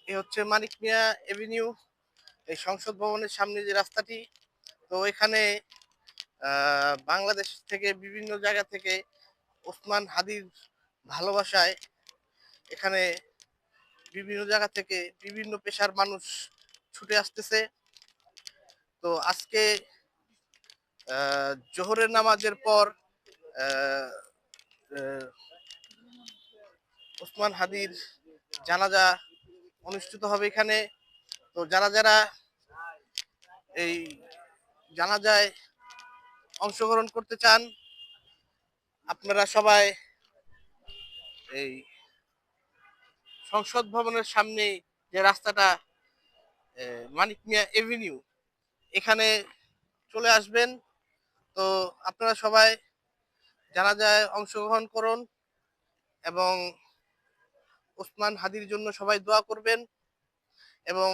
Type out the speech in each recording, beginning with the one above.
এ হচ্ছে মানিক মিয়া এভিনিউ, এই সংসদ ভবনের সামনে যে রাস্তাটি। তো এখানে বাংলাদেশ থেকে বিভিন্ন জায়গা থেকে ওসমান হাদির ভালোবাসায় এখানে বিভিন্ন জায়গা থেকে বিভিন্ন পেশার মানুষ ছুটে আসতেছে। তো আজকে জোহরের নামাজের পর আহ, আহ, ওসমান হাদির জানাজা অনুষ্ঠিত হবে এখানে। তো যারা যারা এই জানাজায় অংশগ্রহণ করতে চান, আপনারা সবাই এই সংসদ ভবনের সামনে যে রাস্তাটা, মানিক মিয়া এভিনিউ, এখানে চলে আসবেন। তো আপনারা সবাই জানাজায় অংশগ্রহণ করুন এবং ওসমান হাদির জন্য সবাই দোয়া করবেন, এবং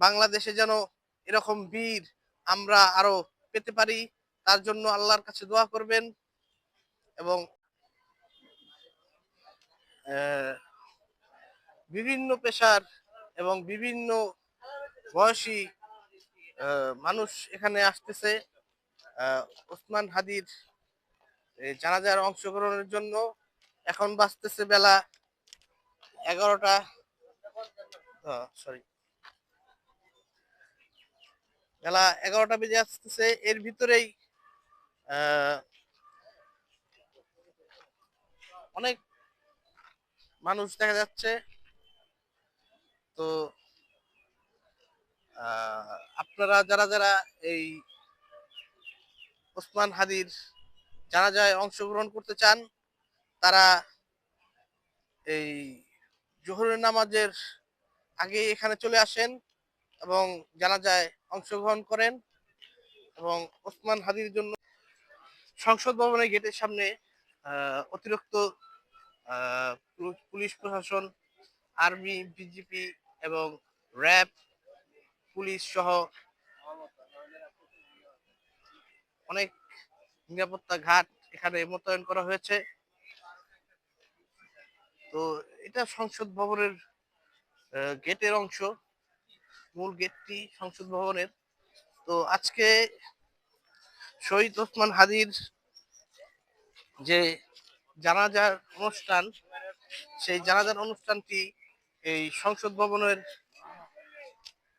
বাংলাদেশে যেন এরকম বীর আমরা আরো পেতে পারি, তার জন্য আল্লাহর কাছে দোয়া করবেন। এবং আহ, বিভিন্ন পেশার এবং বিভিন্ন বয়সী মানুষ এখানে আসতেছে ওসমান হাদির এই জানাজার অংশগ্রহণের জন্য। এখন বাজতেছে বেলা 11টা, সরি, বেলা 11টা বেজে আসতেছে। এর ভিতরেই আহ, অনেক মানুষ দেখা যাচ্ছে। তো আপনারা যারা যারা এই ওসমান হাদির জানাজায় অংশগ্রহণ করতে চান, তারা এই জোহরের নামাজের আগে এখানে চলে আসেন এবং জানাজায় অংশগ্রহণ করেন। এবং ওসমান হাদির জন্য সংসদ ভবনের গেটের সামনে অতিরিক্ত পুলিশ প্রশাসন, আর্মি, বিজিপি এবং র্যাব, পুলিশ সহ অনেক নিরাপত্তা ঘাট এখানে মোতায়েন করা হয়েছে। তো এটা সংসদ ভবনের গেটের অংশ, মূল গেটটি সংসদ ভবনের। তো আজকে শহীদ ওসমান হাদির যে জানাজার অনুষ্ঠান, সেই জানাজার অনুষ্ঠানটি এই সংসদ ভবনের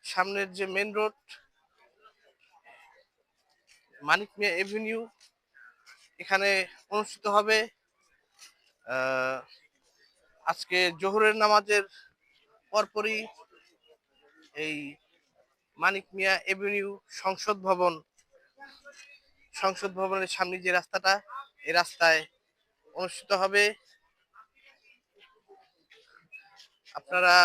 সামনের যে মেন রোড, মানিক মিয়া এভিনিউ, এখানে অনুষ্ঠিত হবে। আজকে জোহরের নামাজের পরপরই এই মানিক মিয়া এভিনিউ সংসদ ভবনের সামনে যে রাস্তাটা, এই রাস্তায় অনুষ্ঠিত হবে। আপনারা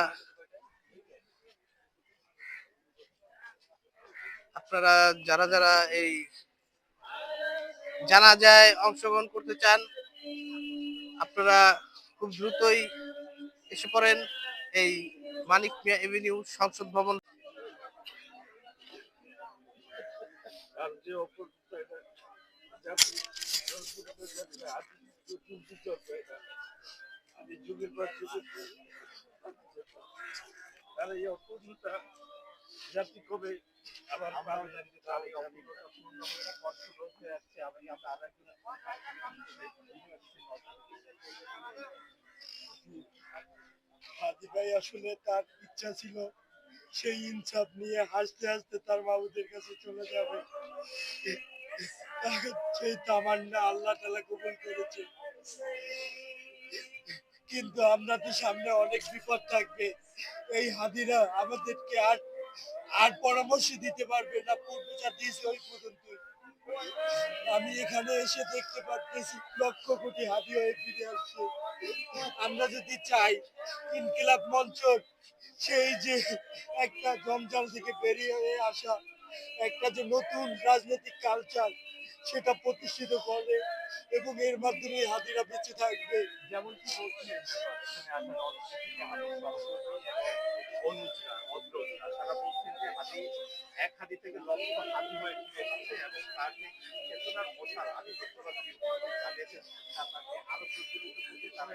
আপনারা যারা যারা এই জানাজায় অংশগ্রহণ করতে চান, আপনারা খুব দ্রুতই এসে পড়েন এই মানিক মিয়া এভিনিউ সংসদ ভবন। হাদি ভাই আসলে তার ইচ্ছা ছিল সেই ইনসাফ নিয়ে হাসতে হাসতে তার মাবুদের কাছে চলে যাবে। সেই তামান্না আল্লাহ তাআলা কবুল করেছে। কিন্তু আপনাদের সামনে অনেক বিপদ থাকবে। এই হাদিরা আমাদেরকে আর আর পরামর্শ দিতে পারবে না, পূর্ব যা দিয়েছে ওই পর্যন্ত। আমি এখানে এসে দেখতে পাচ্ছি লক্ষ কোটি হাদি হয়ে ফিরে আসছে। আমরা যদি চাই ইনকিলাব মঞ্চ সেই যে একটা জঞ্জাল থেকে বেরিয়ে হয়ে আসা একটা যে নতুন রাজনৈতিক কালচার, সেটা প্রতিষ্ঠিত করবে এবং এর মাধ্যমে হাদিরা বেঁচে থাকবে। যেমন কি বলছিলেন এক হাদি থেকে লক্ষ হাদি হয়ে ফিরে এসেছে এবং তার যে চেতনার প্রসার আদি জানিয়েছেন, তাকে আরো প্রচলিত করতে তারা